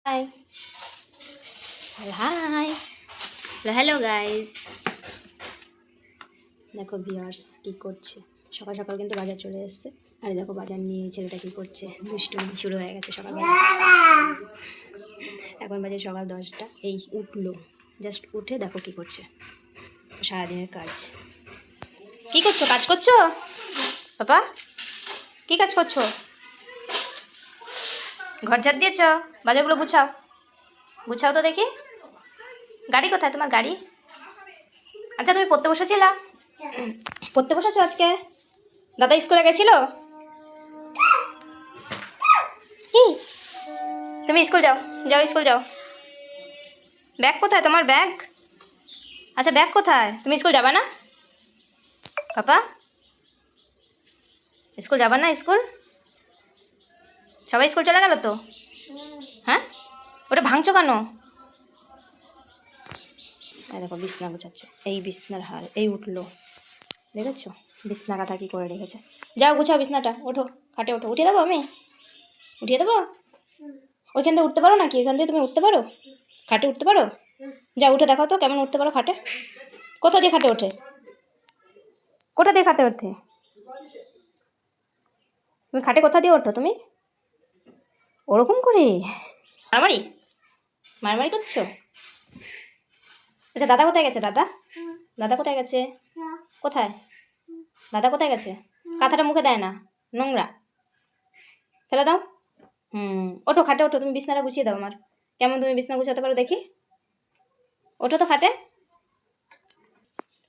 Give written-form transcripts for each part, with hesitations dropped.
High hi hello guys, দেখো viewers কি করছে। সকাল সকাল কিন্তু বাজার চলে এসছে। আর দেখো বাজার নিয়ে ছেলেটা কি করছে, দুষ্টুমি শুরু হয়ে গেছে সকালবেলা। এখন বাজে সকাল 10টা, এই উঠলো, জাস্ট উঠে দেখো কি করছে। সারাদিনের কাজ কি করছো, কাজ করছো বাবা? কি কাজ করছো? ঘর ঝাড় দিয়েছ? বাজারগুলো গুছাও, গুছাও তো দেখি। গাড়ি কোথায় তোমার, গাড়ি? আচ্ছা তুমি পড়তে বসেছিলা? পড়তে বসেছো আজকে? দাদা স্কুলে গেছিল? কি তুমি স্কুল যাও, যাও স্কুল যাও। ব্যাগ কোথায় তোমার, ব্যাগ? আচ্ছা ব্যাগ কোথায়? তুমি স্কুল যাবা না পাপা? স্কুল যাবা না? স্কুল সবাই স্কুল চলে গেল তো? হ্যাঁ, ওটা ভাঙছো কেন? দেখো বিছনা গুছাচ্ছে, এই বিছনার হাল, এই উঠলো, দেখেছো বিছনা কাঁথা কি করে রেখেছে। যাও গুছাও বিছনাটা, ওঠো, খাটে ওঠো। উঠিয়ে দেবো আমি, উঠিয়ে দেবো? ওইখান থেকে উঠতে পারো নাকি? ওইখান থেকে তুমি উঠতে পারো? খাটে উঠতে পারো? যাও উঠে দেখাও তো কেমন উঠতে পারো খাটে। কোথা দিয়ে খাটে ওঠে? কোথা দিয়ে খাটে ওঠে? তুমি খাটে কোথা দিয়ে ওঠো তুমি? ওরকম করে মারামারি, মারামারি করছো? আচ্ছা দাদা কোথায় গেছে? দাদা, দাদা কোথায় গেছে? কোথায় দাদা, কোথায় গেছে? কাঁথাটা মুখে দেয় না, নোংরা, ফেলে দাও। ওঠো খাটে ওঠো, তুমি বিছনাটা গুছিয়ে দাও আমার। কেমন তুমি বিছনা গুছাতে পারো দেখি? ওঠো তো খাটে,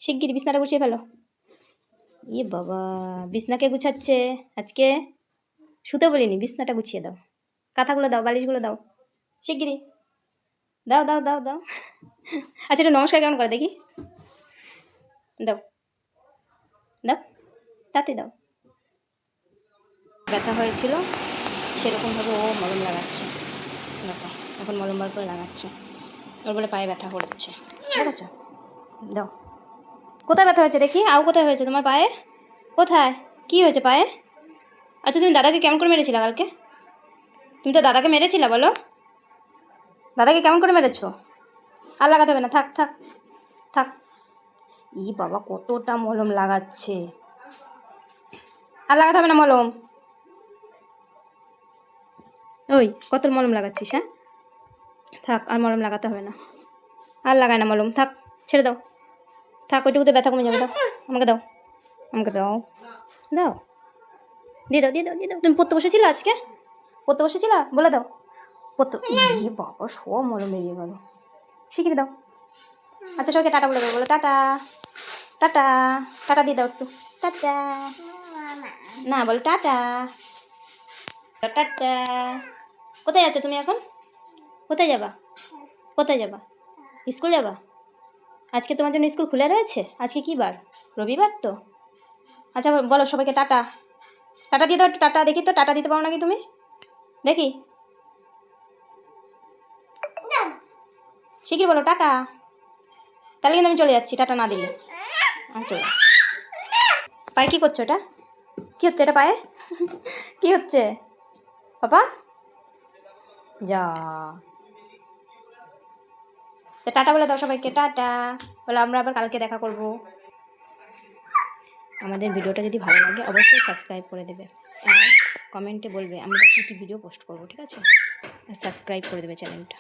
শিগগির বিছনাটা গুছিয়ে ফেলো। ইয়ে বাবা, বিছনাকে গুছাচ্ছে আজকে। শুতে বলিনি, বিছনাটা গুছিয়ে দাও, কাঁথাগুলো দাও, বালিশগুলো দাও, শিগগিরি দাও দাও দাও দাও। আচ্ছা এটা নমস্কার কেমন করে দেখি, দাও দাও, তাতে দাও। ব্যথা হয়েছিল সেরকমভাবে ও মলম লাগাচ্ছে, দেখো এখন মলম বার করে লাগাচ্ছে। ওর বলে পায়ে ব্যথা করছে, দেখেছো? দাও। কোথায় ব্যথা হয়েছে দেখি, আও কোথায় হয়েছে তোমার পায়ে? কোথায় কি হয়েছে পায়ে? আচ্ছা তুমি দাদাকে কেমন করে মেরেছিলে কালকে? তুমি তো দাদাকে মেরেছিলে, বলো দাদাকে কেমন করে মেরেছো? আর লাগাতে হবে না, থাক থাক থাক। ই বাবা কতটা মলম লাগাচ্ছে, আর লাগাতে হবে না মলম। ওই কত মলম লাগাচ্ছিস? হ্যাঁ থাক, আর মলম লাগাতে হবে না, আর লাগায় না মলম, থাক ছেড়ে দাও, থাক ওইটুকুতে ব্যথা কমে যাবে। দাও আমাকে, দাও আমাকে, দাও দাও, দিয়ে দাও দিয়ে দাও দিয়ে দাও। তুমি পড়তে বসেছিলে আজকে? পড়তে বসেছিলা বলে দাও পড়তে। বাবা সব মলম বেরিয়ে গেল, শিখিয়ে দাও। আচ্ছা সবাইকে টাটা বলে দেবো, বলো টাটা, টাটা, টাটা দিয়ে দাও একটু, টাটা। না বলো টাটা, টাটা। কোথায় আছো তুমি এখন? কোথায় যাবা? কোথায় যাবা? স্কুল যাবা? আজকে তোমার জন্য স্কুল খুলে রয়েছে। আজকে কী বার? রবিবার তো। আচ্ছা বলো সবাইকে টাটা, টাটা দিয়ে দাও একটু, টাটা দেখি তো, টাটা দিতে পারো নাকি তুমি দেখি, শিখিয়ে বলো টাটা। তাহলে কিন্তু আমি চলে যাচ্ছি, টাটা না দিলে আমি চলে। পায়ে কী করছো? এটা কী হচ্ছে? এটা পায়ে কী হচ্ছে বাবা? যা টাটা বলে দাও সবাইকে, টাটা বলে আমরা আবার কালকে দেখা করব। আমাদের ভিডিওটা যদি ভালো লাগে অবশ্যই সাবস্ক্রাইব করে দেবে, আর কমেন্টে বলবে আমরা কী কী ভিডিও পোস্ট করব, ঠিক আছে? আর সাবস্ক্রাইব করে দেবে চ্যানেলটা।